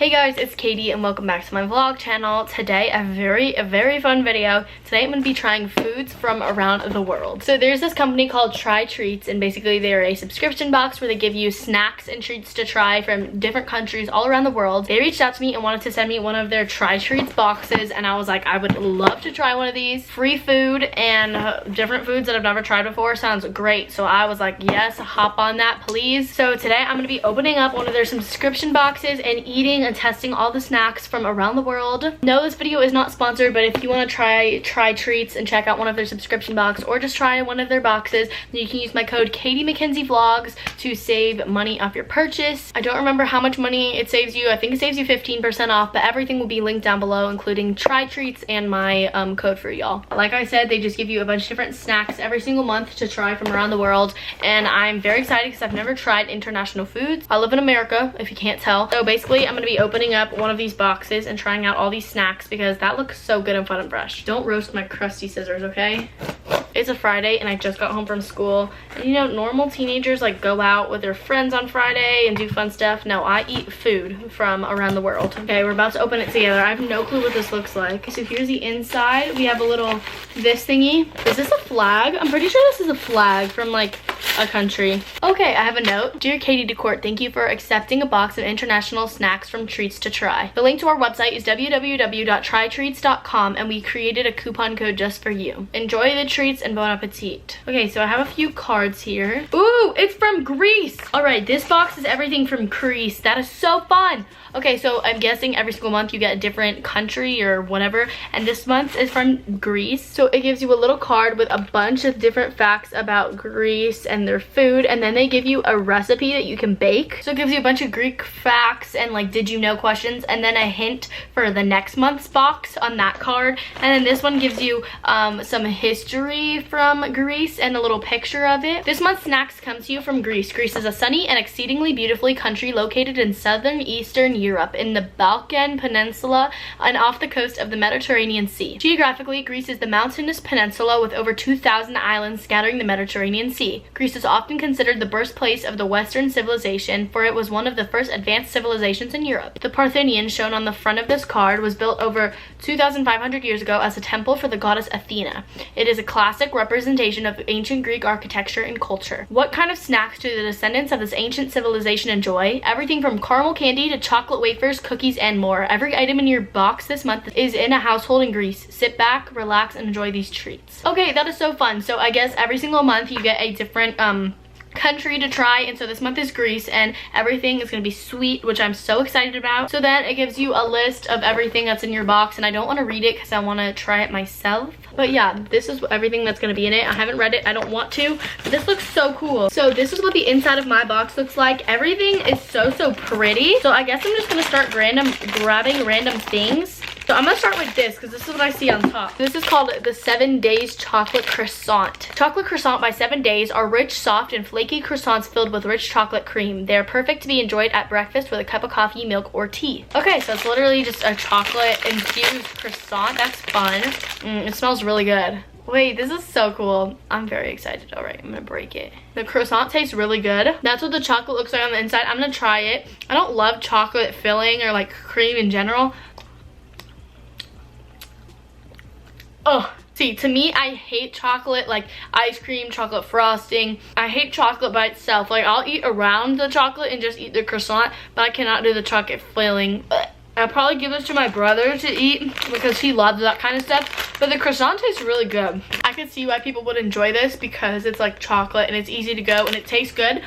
Hey guys, it's Katie and welcome back to my vlog channel. Today a very fun video. Today I'm going to be trying foods from around the world. So there's this company called Try Treats, and basically they're a subscription box where they give you snacks and treats to try from different countries all around the world. They reached out to me and wanted to send me one of their Try Treats boxes, and I was like, I would love to try one of these. Free food and different foods that I've never tried before sounds great. So I was like, yes, hop on that please. So today I'm going to be opening up one of their subscription boxes and eating and testing all the snacks from around the world. No, this video is not sponsored, but if you want to try Treats and check out one of their subscription box or just try one of their boxes, then you can use my code CAITIMACKENZIE vlogs to save money off your purchase. I don't remember how much money it saves you. I think it saves you 15% off, but everything will be linked down below, including Try Treats and my code for y'all. Like I said, they just give you a bunch of different snacks every single month to try from around the world, and I'm very excited because I've never tried international foods. I live in America, if you can't tell. So basically, I'm going to be opening up one of these boxes and trying out all these snacks because that looks so good and fun and fresh. Don't roast my crusty scissors, okay? It's a Friday and I just got home from school, and you know, normal teenagers like go out with their friends on Friday and do fun stuff. No, I eat food from around the world. Okay, we're about to open it together. I have no clue what this looks like. So here's the inside. We have a little this thingy. Is this a flag? I'm pretty sure this is a flag from like a country. Okay, I have a note. Dear Caitidecort, thank you for accepting a box of international snacks from Treats to try. The link to our website is www.trytreats.com, and we created a coupon code just for you. Enjoy the treats and bon appetit. Okay, so I have a few cards here. Ooh, it's from Greece. All right, this box is everything from Greece. That is so fun. Okay, so I'm guessing every single month you get a different country or whatever, and this month is from Greece. So it gives you a little card with a bunch of different facts about Greece and their food, and then they give you a recipe that you can bake. So it gives you a bunch of Greek facts and like did you know questions, and then a hint for the next month's box on that card. And then this one gives you some history from Greece and a little picture of it. This month's snacks come to you from Greece. Greece is a sunny and exceedingly beautifully country located in southern Eastern Europe in the Balkan Peninsula and off the coast of the Mediterranean Sea. Geographically, Greece is the mountainous peninsula with over 2,000 islands scattering the Mediterranean Sea. Greece is often considered the birthplace of the Western civilization, for it was one of the first advanced civilizations in Europe. The Parthenon, shown on the front of this card, was built over 2,500 years ago as a temple for the goddess Athena. It is a classic representation of ancient Greek architecture and culture. What kind of snacks do the descendants of this ancient civilization enjoy? Everything from caramel candy to chocolate wafers, cookies, and more. Every item in your box this month is in a household in Greece. Sit back, relax, and enjoy these treats. Okay, that is so fun. So I guess every single month you get a different country to try, and so this month is Greece, and everything is going to be sweet, which I'm so excited about. So then it gives you a list of everything that's in your box, and I don't want to read it because I want to try it myself. But yeah, this is everything that's going to be in it. I haven't read it. I don't want to, but this looks so cool. So this is what the inside of my box looks like. Everything is so pretty. So I guess I'm just going to start grabbing random things. So I'm going to start with this because this is what I see on top. This is called the 7 Days Chocolate Croissant. Chocolate croissant by 7 Days are rich, soft, and flaky croissants filled with rich chocolate cream. They are perfect to be enjoyed at breakfast with a cup of coffee, milk, or tea. Okay, so it's literally just a chocolate-infused croissant. That's fun. It smells really good. Wait, this is so cool. I'm very excited. All right, I'm gonna break it. The croissant tastes really good. That's what the chocolate looks like on the inside. I'm gonna try it. I don't love chocolate filling or like cream in general. Oh, see, to me, I hate chocolate, like ice cream, chocolate frosting. I hate chocolate by itself. Like, I'll eat around the chocolate and just eat the croissant, but I cannot do the chocolate filling. I'll probably give this to my brother to eat because he loves that kind of stuff. But the croissant tastes really good. I can see why people would enjoy this because it's like chocolate and it's easy to go and it tastes good.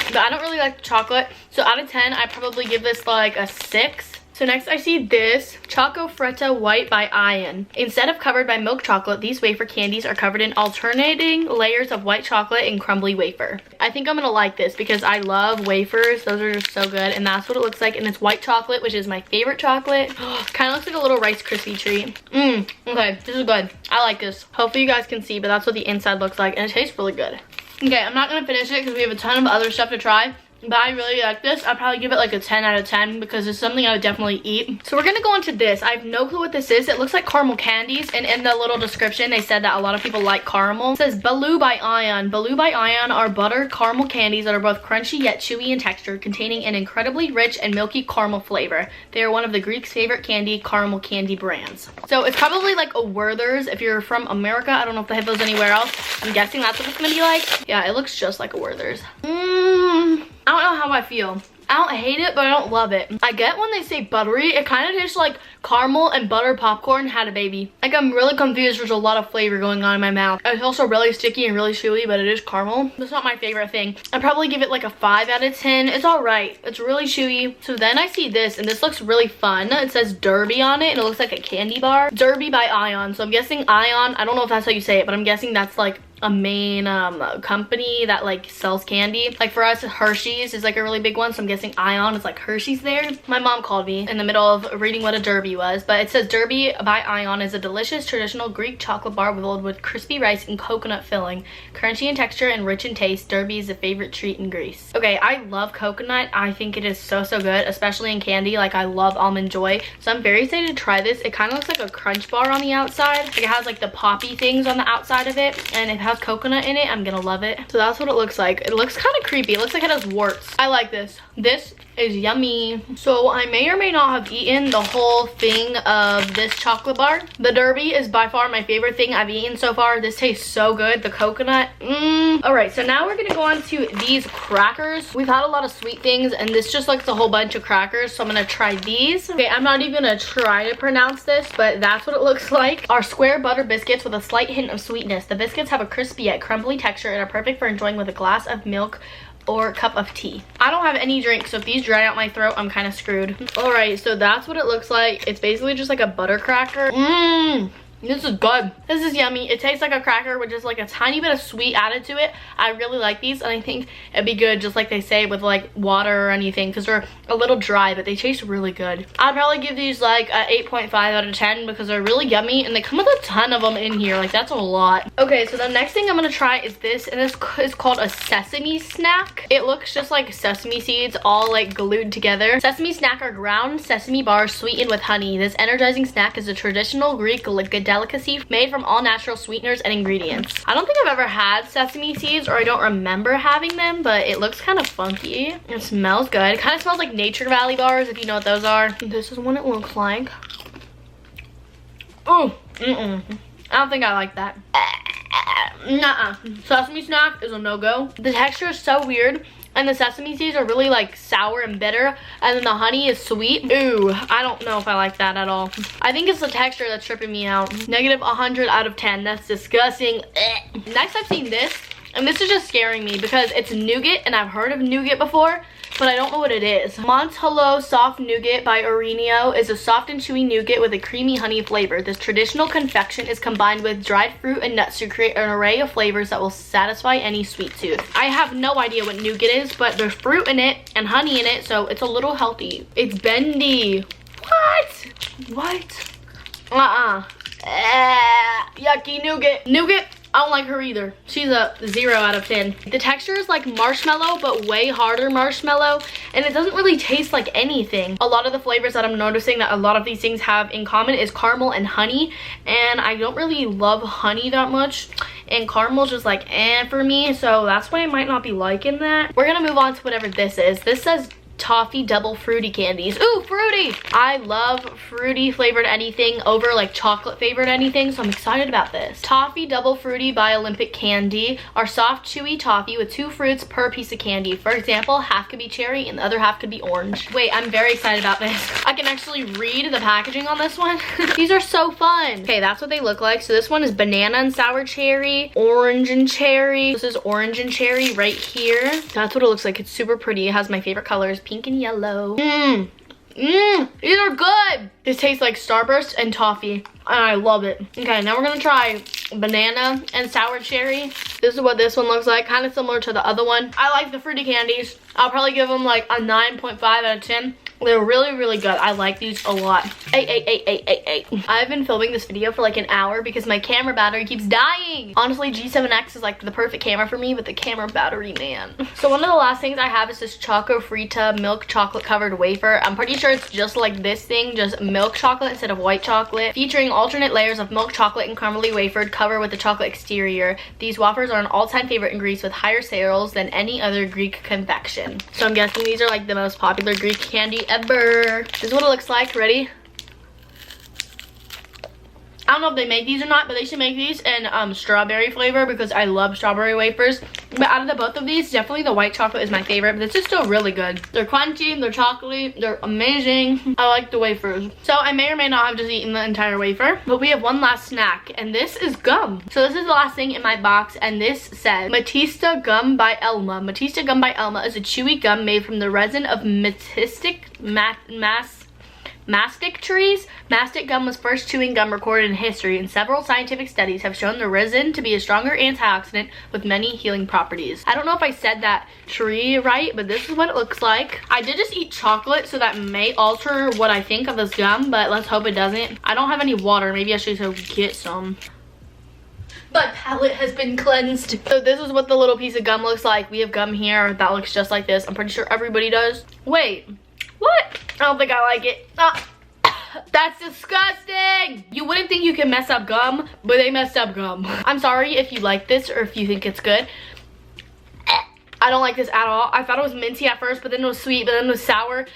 But I don't really like the chocolate. So out of 10, I probably give this like a 6. So next I see this Choco Frita White by Ion. Instead of covered by milk chocolate, these wafer candies are covered in alternating layers of white chocolate and crumbly wafer. I think I'm gonna like this because I love wafers. Those are just so good, and that's what it looks like. And it's white chocolate, which is my favorite chocolate. Kind of looks like a little Rice Krispie treat. Okay, this is good. I like this. Hopefully you guys can see, but that's what the inside looks like, and it tastes really good. Okay, I'm not gonna finish it because we have a ton of other stuff to try, but I really like this. I'd probably give it like a 10 out of 10 because it's something I would definitely eat. So we're gonna go into this. I have no clue what this is. It looks like caramel candies, and in the little description they said that a lot of people like caramel. It says Baloo by Ion. Baloo by Ion are buttered caramel candies that are both crunchy yet chewy in texture, containing an incredibly rich and milky caramel flavor. They are one of the Greeks' favorite caramel candy brands. So it's probably like a Werther's if you're from America. I don't know if they have those anywhere else. I'm guessing that's what it's gonna be like. Yeah, it looks just like a Werther's. I don't know how I feel. I don't hate it, but I don't love it. I get when they say buttery, it kind of tastes like caramel and butter popcorn had a baby. Like, I'm really confused. There's a lot of flavor going on in my mouth. It's also really sticky and really chewy, but it is caramel. It's not my favorite thing. I'd probably give it like a 5 out of 10. It's all right. It's really chewy. So then I see this, and this looks really fun. It says Derby on it, and it looks like a candy bar. Derby by Ion. So I'm guessing Ion, I don't know if that's how you say it, but I'm guessing that's like a main company that like sells candy. Like for us, Hershey's is like a really big one, so I'm guessing Ion is like Hershey's there. My mom called me in the middle of reading what a Derby was, but it says Derby by Ion is a delicious traditional Greek chocolate bar filled with crispy rice and coconut filling. Crunchy in texture and rich in taste, Derby is a favorite treat in Greece. Okay, I love coconut. I think it is so good, especially in candy. Like, I love Almond Joy, so I'm very excited to try this. It kind of looks like a crunch bar on the outside. Like, it has like the poppy things on the outside of it, and it has coconut in it. I'm gonna love it. So that's what it looks like. It looks kind of creepy. It looks like it has warts. I like this. This is yummy. So I may or may not have eaten the whole thing of this chocolate bar. The Derby is by far my favorite thing I've eaten so far. This tastes so good. The coconut. All right, so now we're gonna go on to these crackers. We've had a lot of sweet things, and this just looks a whole bunch of crackers, so I'm gonna try these. Okay, I'm not even gonna try to pronounce this, but that's what it looks like. Our square butter biscuits with a slight hint of sweetness. The biscuits have a crispy yet crumbly texture and are perfect for enjoying with a glass of milk or cup of tea. I don't have any drink, so if these dry out my throat, I'm kind of screwed. All right, so that's what it looks like. It's basically just like a butter cracker. This is good. This is yummy. It tastes like a cracker with just like a tiny bit of sweet added to it. I really like these, and I think it'd be good, just like they say, with like water or anything, because they're a little dry, but they taste really good. I'd probably give these like a 8.5 out of 10 because they're really yummy, and they come with a ton of them in here. Like, that's a lot. Okay, so the next thing I'm gonna try is this, and this is called a Sesame Snack. It looks just like sesame seeds all like glued together. Sesame Snack are ground sesame bars sweetened with honey. This energizing snack is a traditional Greek delicacy made from all natural sweeteners and ingredients. I don't think I've ever had sesame seeds, or I don't remember having them, but it looks kind of funky. It smells good. It kind of smells like Nature Valley bars, if you know what those are. This is what it looks like. Oh, I don't think I like that. Nuh-uh. Sesame Snack is a no-go. The texture is so weird, and the sesame seeds are really like sour and bitter, and then the honey is sweet. Ooh, I don't know if I like that at all. I think it's the texture that's tripping me out. Negative 100 out of 10. That's disgusting. Next, I've seen this, and this is just scaring me because it's nougat, and I've heard of nougat before, but I don't know what it is. Monthello Soft Nougat by Aurelio is a soft and chewy nougat with a creamy honey flavor. This traditional confection is combined with dried fruit and nuts to create an array of flavors that will satisfy any sweet tooth. I have no idea what nougat is, but there's fruit in it and honey in it, so it's a little healthy. It's bendy. What? Yucky nougat. Nougat. I don't like her either. She's a 0 out of 10. The texture is like marshmallow, but way harder marshmallow, and it doesn't really taste like anything. A lot of the flavors that I'm noticing that a lot of these things have in common is caramel and honey, and I don't really love honey that much, and caramel's just like for me, so that's why I might not be liking that. We're gonna move on to whatever this is. This says Toffee double fruity candies. Ooh, fruity! I love fruity flavored anything over like chocolate flavored anything, so I'm excited about this. Toffee double fruity by Olympic Candy are soft, chewy toffee with 2 fruits per piece of candy. For example, half could be cherry and the other half could be orange. Wait, I'm very excited about this. I can actually read the packaging on this one. These are so fun. Okay, that's what they look like. So this one is banana and sour cherry, orange and cherry. This is orange and cherry right here. That's what it looks like. It's super pretty. It has my favorite colors, pink and yellow. These are good. This tastes like Starburst and toffee, and I love it. Okay, now we're gonna try banana and sour cherry. This is what this one looks like, kind of similar to the other one. I like the fruity candies. I'll probably give them like a 9.5 out of 10. They're really good. I like these a lot. I've been filming this video for like an hour because my camera battery keeps dying. Honestly, G7X is like the perfect camera for me, but the camera battery, man. So one of the last things I have is this Choco Frita milk chocolate covered wafer. I'm pretty sure it's just like this thing, just milk chocolate instead of white chocolate, featuring alternate layers of milk chocolate and caramely wafered cover with a chocolate exterior. These wafers are an all-time favorite in Greece with higher sales than any other Greek confection. So I'm guessing these are like the most popular Greek candy ever. This is what it looks like. Ready? I don't know if they make these or not, but they should make these in strawberry flavor because I love strawberry wafers. But out of the both of these, definitely the white chocolate is my favorite, but this is still really good. They're crunchy, they're chocolatey, they're amazing. I like the wafers. So I may or may not have just eaten the entire wafer, but we have one last snack, and this is gum. So this is the last thing in my box, and this says Bautista Gum by Elma. Bautista Gum by Elma is a chewy gum made from the resin of mastic trees. Mastic gum was first chewing gum recorded in history, and several scientific studies have shown the resin to be a stronger antioxidant with many healing properties. I don't know if I said that tree right, but this is what it looks like. I did just eat chocolate, so that may alter what I think of this gum, but let's hope it doesn't. I don't have any water. Maybe I should go get some. My palate has been cleansed. So this is what the little piece of gum looks like. We have gum here that looks just like this. I'm pretty sure everybody does. Wait. What? I don't think I like it. That's disgusting. You wouldn't think you can mess up gum, but they messed up gum. I'm sorry if you like this or if you think it's good. I don't like this at all. I thought it was minty at first, but then it was sweet, but then it was sour.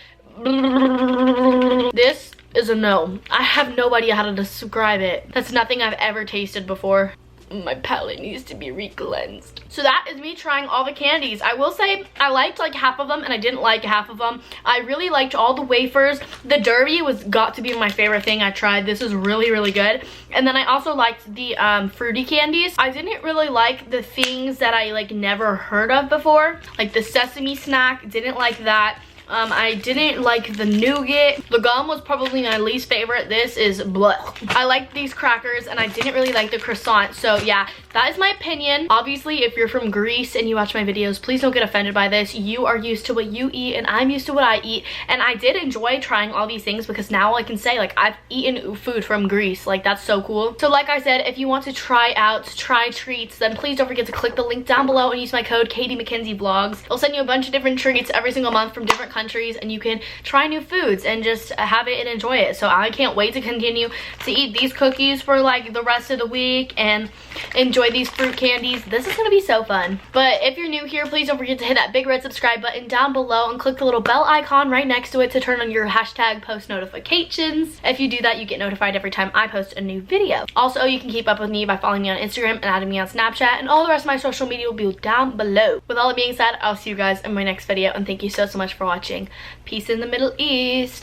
This is a no. I have no idea how to describe it. That's nothing I've ever tasted before. My palate needs to be re-cleansed. So that is me trying all the candies. I will say I liked like half of them and I didn't like half of them. I really liked all the wafers. The Derby got to be my favorite thing I tried. This is really good. And then I also liked the fruity candies. I didn't really like the things that I like never heard of before, like the Sesame Snack. Didn't like that. I didn't like the nougat. The gum was probably my least favorite. This is bleh. I liked these crackers and I didn't really like the croissant. So yeah, that is my opinion. Obviously, if you're from Greece and you watch my videos, please don't get offended by this. You are used to what you eat and I'm used to what I eat. And I did enjoy trying all these things because now I can say like I've eaten food from Greece. Like that's so cool. So like I said, if you want to try treats, then please don't forget to click the link down below and use my code CAITIMackenzie vlogs. I'll send you a bunch of different treats every single month from different countries, and you can try new foods and just have it and enjoy it. So I can't wait to continue to eat these cookies for like the rest of the week and enjoy these fruit candies. This is gonna be so fun. But if you're new here, please don't forget to hit that big red subscribe button down below and click the little bell icon right next to it to turn on your hashtag post notifications. If you do that, you get notified every time I post a new video. Also, you can keep up with me by following me on Instagram and adding me on Snapchat, and all the rest of my social media will be down below. With all that being said, I'll see you guys in my next video, and thank you so much for watching. Peace in the Middle East.